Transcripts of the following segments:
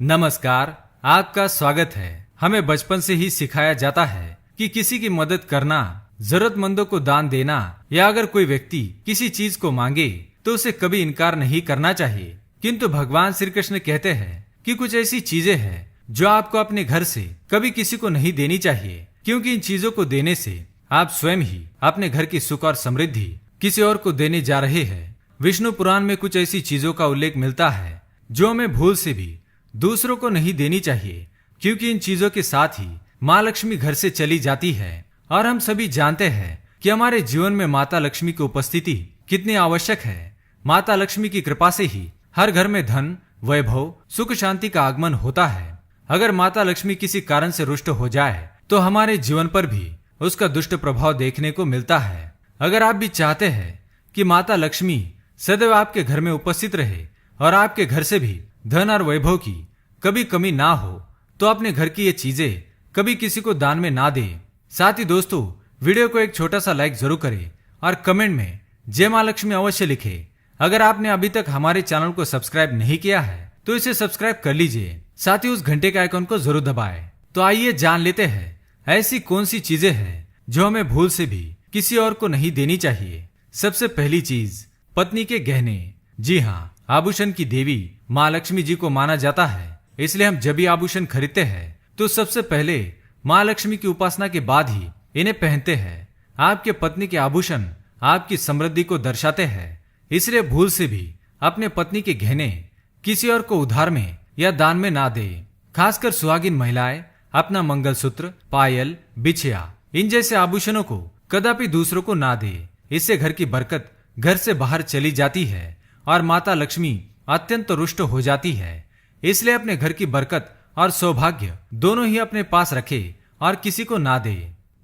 नमस्कार, आपका स्वागत है। हमें बचपन से ही सिखाया जाता है कि किसी की मदद करना, जरूरतमंदों को दान देना या अगर कोई व्यक्ति किसी चीज को मांगे तो उसे कभी इनकार नहीं करना चाहिए। किंतु भगवान श्री कृष्ण कहते हैं कि कुछ ऐसी चीजें हैं जो आपको अपने घर से कभी किसी को नहीं देनी चाहिए, क्योंकि इन चीजों को देने से आप स्वयं ही अपने घर की सुख और समृद्धि किसी और को देने जा रहे हैं। विष्णु पुराण में कुछ ऐसी चीजों का उल्लेख मिलता है जो हमें भूल से भी दूसरों को नहीं देनी चाहिए, क्योंकि इन चीजों के साथ ही माँ लक्ष्मी घर से चली जाती है। और हम सभी जानते हैं कि हमारे जीवन में माता लक्ष्मी की उपस्थिति कितनी आवश्यक है। माता लक्ष्मी की कृपा से ही हर घर में धन, वैभव, सुख, शांति का आगमन होता है। अगर माता लक्ष्मी किसी कारण से रुष्ट हो जाए तो हमारे जीवन पर भी उसका दुष्ट प्रभाव देखने को मिलता है। अगर आप भी चाहते हैं कि माता लक्ष्मी सदैव आपके घर में उपस्थित रहे और आपके घर से भी धन और वैभव की कभी कमी ना हो, तो अपने घर की ये चीजें कभी किसी को दान में ना दे। साथ ही दोस्तों, वीडियो को एक छोटा सा लाइक जरूर करें और कमेंट में जय मां लक्ष्मी अवश्य लिखें। अगर आपने अभी तक हमारे चैनल को सब्सक्राइब नहीं किया है तो इसे सब्सक्राइब कर लीजिए, साथ ही उस घंटे के आइकन को जरूर दबाएं। तो आइए जान लेते हैं ऐसी कौन सी चीजें हैं जो हमें भूल से भी किसी और को नहीं देनी चाहिए। सबसे पहली चीज, पत्नी के गहने। जी हाँ, आभूषण की देवी माँ लक्ष्मी जी को माना जाता है, इसलिए हम जब भी आभूषण खरीदते हैं तो सबसे पहले माँ लक्ष्मी की उपासना के बाद ही इन्हें पहनते हैं। आपके पत्नी के आभूषण आपकी समृद्धि को दर्शाते हैं, इसलिए भूल से भी अपने पत्नी के गहने किसी और को उधार में या दान में ना दे। खासकर सुहागिन महिलाएं अपना मंगलसूत्र, पायल, बिछिया, इन जैसे आभूषणों को कदापि दूसरों को ना दे। इससे घर की बरकत घर से बाहर चली जाती है और माता लक्ष्मी अत्यंत रुष्ट हो जाती है। इसलिए अपने घर की बरकत और सौभाग्य दोनों ही अपने पास रखे और किसी को ना दे।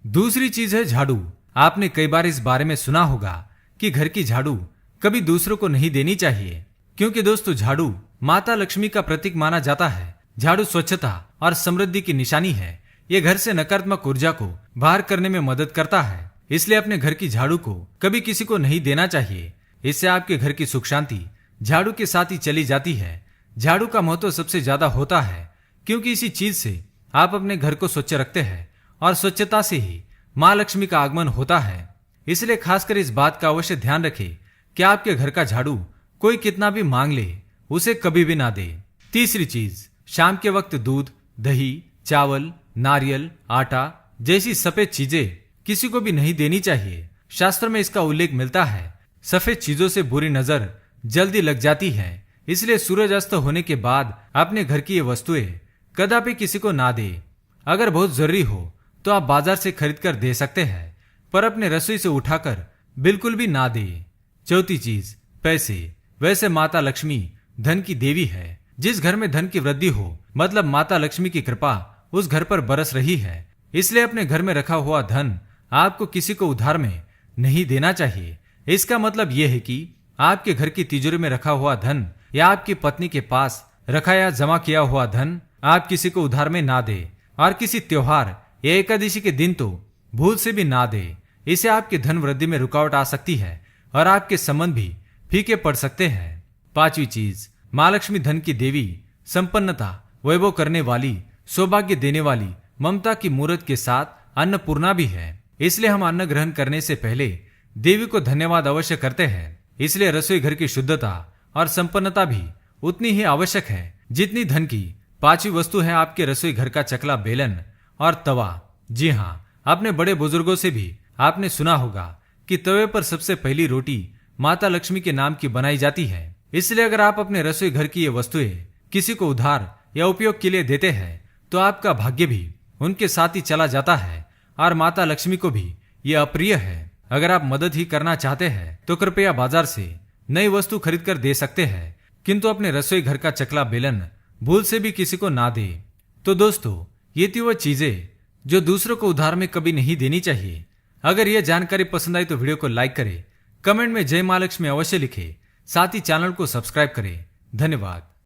दूसरी चीज है झाड़ू। आपने कई बार इस बारे में सुना होगा कि घर की झाड़ू कभी दूसरों को नहीं देनी चाहिए, क्योंकि दोस्तों झाड़ू माता लक्ष्मी का प्रतीक माना जाता है। झाड़ू स्वच्छता और समृद्धि की निशानी है। ये घर से नकारात्मक ऊर्जा को बाहर करने में मदद करता है, इसलिए अपने घर की झाड़ू को कभी किसी को नहीं देना चाहिए। इससे आपके घर की सुख शांति झाड़ू के साथ ही चली जाती है। झाड़ू का महत्व सबसे ज्यादा होता है, क्योंकि इसी चीज से आप अपने घर को स्वच्छ रखते हैं और स्वच्छता से ही माँ लक्ष्मी का आगमन होता है। इसलिए खासकर इस बात का अवश्य ध्यान रखें कि आपके घर का झाड़ू कोई कितना भी मांग ले, उसे कभी भी ना दे। तीसरी चीज, शाम के वक्त दूध, दही, चावल, नारियल, आटा जैसी सफेद चीजें किसी को भी नहीं देनी चाहिए। शास्त्र में इसका उल्लेख मिलता है। सफेद चीजों से बुरी नजर जल्दी लग जाती है, इसलिए सूरज अस्त होने के बाद अपने घर की ये वस्तुएं कदापि किसी को ना दे। अगर बहुत जरूरी हो तो आप बाजार से खरीद कर दे सकते हैं, पर अपने रसोई से उठाकर बिल्कुल भी ना दे। चौथी चीज, पैसे। वैसे माता लक्ष्मी धन की देवी है। जिस घर में धन की वृद्धि हो, मतलब माता लक्ष्मी की कृपा उस घर पर बरस रही है। इसलिए अपने घर में रखा हुआ धन आपको किसी को उधार में नहीं देना चाहिए। इसका मतलब यह है कि आपके घर की तिजोरी में रखा हुआ धन या आपकी पत्नी के पास रखा या जमा किया हुआ धन आप किसी को उधार में ना दे, और किसी त्योहार या एकादशी के दिन तो भूल से भी ना दे। इससे आपकी धन वृद्धि में रुकावट आ सकती है और आपके संबंध भी फीके पड़ सकते हैं। पांचवी चीज, माँ लक्ष्मी धन की देवी, संपन्नता, वैभव करने वाली, सौभाग्य देने वाली, ममता की मूर्त के साथ अन्नपूर्णा भी है। इसलिए हम अन्न ग्रहण करने से पहले देवी को धन्यवाद अवश्य करते हैं। इसलिए रसोई घर की शुद्धता और संपन्नता भी उतनी ही आवश्यक है जितनी धन की। पांचवी वस्तु है आपके रसोई घर का चकला, बेलन और तवा। जी हाँ, अपने बड़े बुजुर्गों से भी आपने सुना होगा कि तवे पर सबसे पहली रोटी माता लक्ष्मी के नाम की बनाई जाती है। इसलिए अगर आप अपने रसोई घर की ये वस्तुएं किसी को उधार या उपयोग के लिए देते हैं तो आपका भाग्य भी उनके साथ ही चला जाता है और माता लक्ष्मी को भी ये अप्रिय है। अगर आप मदद ही करना चाहते हैं तो कृपया बाजार से नई वस्तु खरीद कर दे सकते हैं, किंतु अपने रसोई घर का चकला, बेलन भूल से भी किसी को ना दे। तो दोस्तों, ये थी वो चीजें जो दूसरों को उधार में कभी नहीं देनी चाहिए। अगर यह जानकारी पसंद आई तो वीडियो को लाइक करें, कमेंट में जय मां लक्ष्मी अवश्य लिखें, साथ ही चैनल को सब्सक्राइब करें। धन्यवाद।